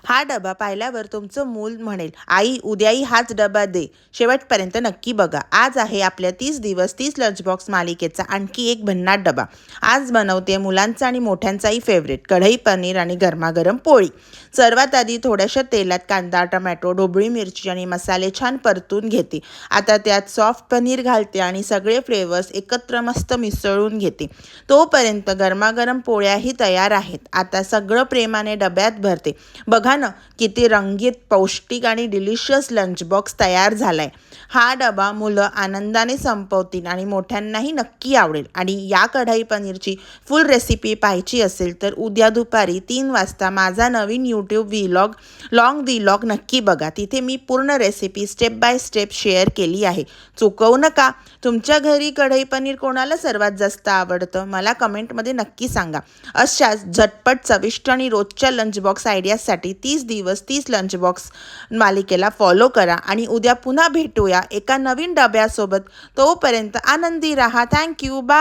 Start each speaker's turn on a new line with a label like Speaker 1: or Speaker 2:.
Speaker 1: हा डबा पाहिल्यावर तुमचं मूल म्हणेल, आई उद्याही हाच डबा दे. शेवटपर्यंत नक्की बघा. आज आहे आपल्या 30 दिवस 30 लंच बॉक्स मालिकेचा आणखी एक भन्नाट डबा. आज बनवते मुलांचा आणि मोठ्यांचाही फेवरेट कढई पनीर आणि गरमागरम पोळी. सर्वात आधी थोड्याशा तेलात कांदा, टमॅटो, ढोबळी मिरची आणि मसाले छान परतून घेते. आता त्यात सॉफ्ट पनीर घालते आणि सगळे फ्लेवर्स एकत्र मस्त मिसळून घेते. तोपर्यंत गरमागरम पोळ्याही तयार आहेत. आता सगळं प्रेमाने डब्यात भरते. बघा ना, किती रंगीत, पौष्टिक आणि डिलिशियस लंच बॉक्स तयार झालाय. हा डबा मुलं आनंदाने संपवतील आणि मोठ्यांनाही नक्की आवडेल. आणि या कढई पनीरची फुल रेसिपी पाहायची असेल तर उद्या दुपारी 3 वाजता माझा नवीन यूट्यूब लॉंग व्लॉग नक्की बघा. तिथे मी पूर्ण recipe step by step share केली आहे. चुकवू नका. तुमच्या घरी कढई पनीर कोणाला सर्वात जास्त आवडतं मला कमेंटमध्ये नक्की सांगा. अशाच झटपट, चविष्ट आणि रोजच्या लंच बॉक्स आयडियासाठी 30 दिवस 30 लंच बॉक्स मालिकेला फॉलो करा आणि उद्या पुन्हा भेटूया एका नवीन डब्यासोबत. तोपर्यंत आनंदी राहा. थँक्यू. बाय.